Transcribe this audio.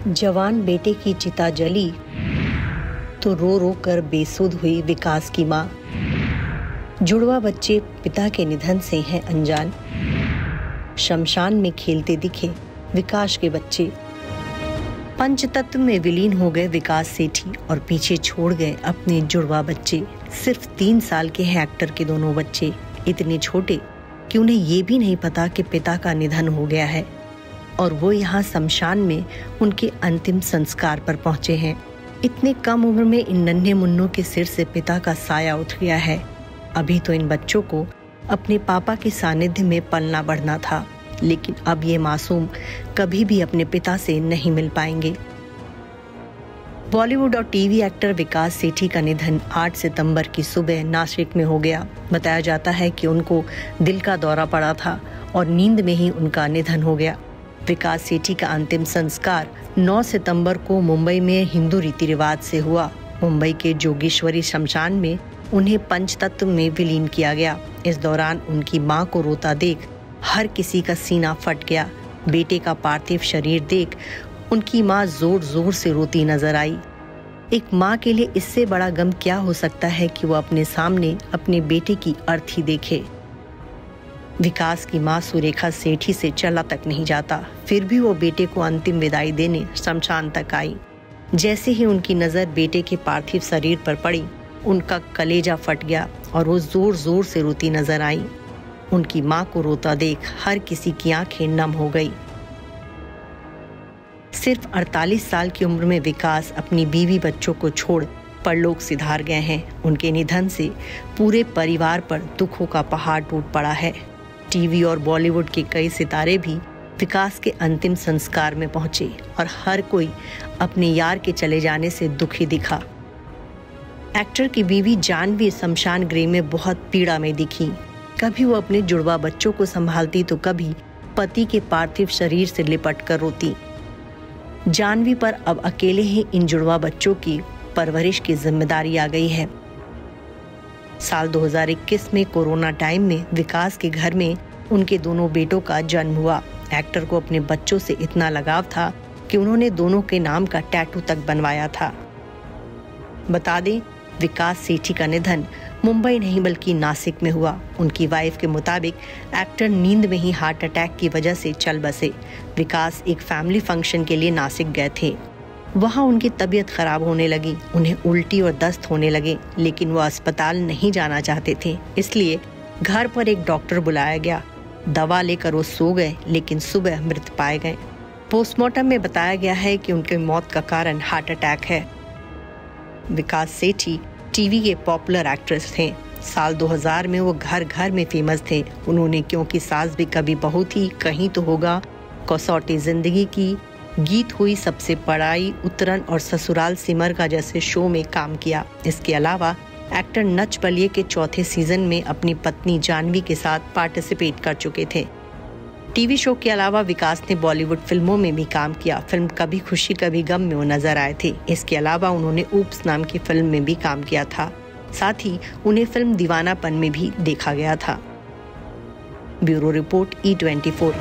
जवान बेटे की चिता जली तो रो रो कर बेसुध हुई विकास की मां। जुड़वा बच्चे पिता के निधन से हैं अनजान। शमशान में खेलते दिखे विकास के बच्चे। पंचतत्व में विलीन हो गए विकास सेठी और पीछे छोड़ गए अपने जुड़वा बच्चे। सिर्फ 3 साल के हैं एक्टर के दोनों बच्चे, इतने छोटे कि उन्हें ये भी नहीं पता कि पिता का निधन हो गया है और वो यहाँ शमशान में उनके अंतिम संस्कार पर पहुंचे हैं। इतने कम उम्र में इन नन्हे मुन्नों के सिर से पिता का साया उठ गया है। अभी तो इन बच्चों को अपने पापा के सानिध्य में पलना बढ़ना था, लेकिन अब ये मासूम कभी भी अपने पिता से नहीं मिल पाएंगे। बॉलीवुड और टीवी एक्टर विकास सेठी का निधन 8 सितंबर की सुबह नासिक में हो गया। बताया जाता है कि उनको दिल का दौरा पड़ा था और नींद में ही उनका निधन हो गया। विकास सेठी का अंतिम संस्कार 9 सितंबर को मुंबई में हिंदू रीति रिवाज से हुआ। मुंबई के जोगेश्वरी शमशान में उन्हें पंचतत्व में विलीन किया गया। इस दौरान उनकी मां को रोता देख हर किसी का सीना फट गया। बेटे का पार्थिव शरीर देख उनकी मां जोर जोर से रोती नजर आई। एक मां के लिए इससे बड़ा गम क्या हो सकता है कि वो अपने सामने अपने बेटे की अर्थी देखे। विकास की मां सुरेखा सेठी से चला तक नहीं जाता, फिर भी वो बेटे को अंतिम विदाई देने शमशान तक आई। जैसे ही उनकी नजर बेटे के पार्थिव शरीर पर पड़ी, उनका कलेजा फट गया और वो जोर जोर से रोती नजर आई। उनकी मां को रोता देख हर किसी की आंखें नम हो गई। सिर्फ 48 साल की उम्र में विकास अपनी बीवी बच्चों को छोड़ परलोक सिधार गए हैं। उनके निधन से पूरे परिवार पर दुखों का पहाड़ टूट पड़ा है। टीवी और बॉलीवुड के कई सितारे भी विकास के अंतिम संस्कार में पहुंचे और हर कोई अपने यार के चले जाने से दुखी दिखा। एक्टर की बीवी जानवी शमशान गृह में बहुत पीड़ा में दिखी। कभी वो अपने जुड़वा बच्चों को संभालती तो कभी पति के पार्थिव शरीर से लिपट कर रोती। जानवी पर अब अकेले ही इन जुड़वा बच्चों की परवरिश की जिम्मेदारी आ गई है। साल 2021 में कोरोना टाइम में विकास के घर में उनके दोनों बेटों का जन्म हुआ। एक्टर को अपने बच्चों से इतना लगाव था कि उन्होंने दोनों के नाम का टैटू तक बनवाया था। बता दें, विकास सेठी का निधन मुंबई नहीं बल्कि नासिक में हुआ। उनकी वाइफ के मुताबिक एक्टर नींद में ही हार्ट अटैक की वजह से चल बसे। विकास एक फैमिली फंक्शन के लिए नासिक गए थे। वहां उनकी तबीयत खराब होने लगी, उन्हें उल्टी और दस्त होने लगे, लेकिन वो अस्पताल नहीं जाना चाहते थे। इसलिए घर पर एक डॉक्टर बुलाया गया। दवा लेकर वो सो गए, लेकिन सुबह मृत पाए गए। पोस्टमार्टम में बताया गया है कि उनकी मौत का कारण हार्ट अटैक है। विकास सेठी टीवी के पॉपुलर एक्ट्रेस थे। साल 2000 में वो घर घर में फेमस थे। उन्होंने क्योंकि सास भी कभी बहू थी, कहीं तो होगा, कसौटी जिंदगी की, गीत हुई सबसे पढ़ाई, उतरन और ससुराल सिमर का जैसे शो में काम किया। इसके अलावा एक्टर नच बलिए के 4थे सीजन में अपनी पत्नी जानवी के साथ पार्टिसिपेट कर चुके थे। टीवी शो के अलावा विकास ने बॉलीवुड फिल्मों में भी काम किया। फिल्म कभी खुशी कभी गम में वो नजर आए थे। इसके अलावा उन्होंने ऊप्स नाम की फिल्म में भी काम किया था। साथ ही उन्हें फिल्म दीवानापन में भी देखा गया था। Bureau report E24।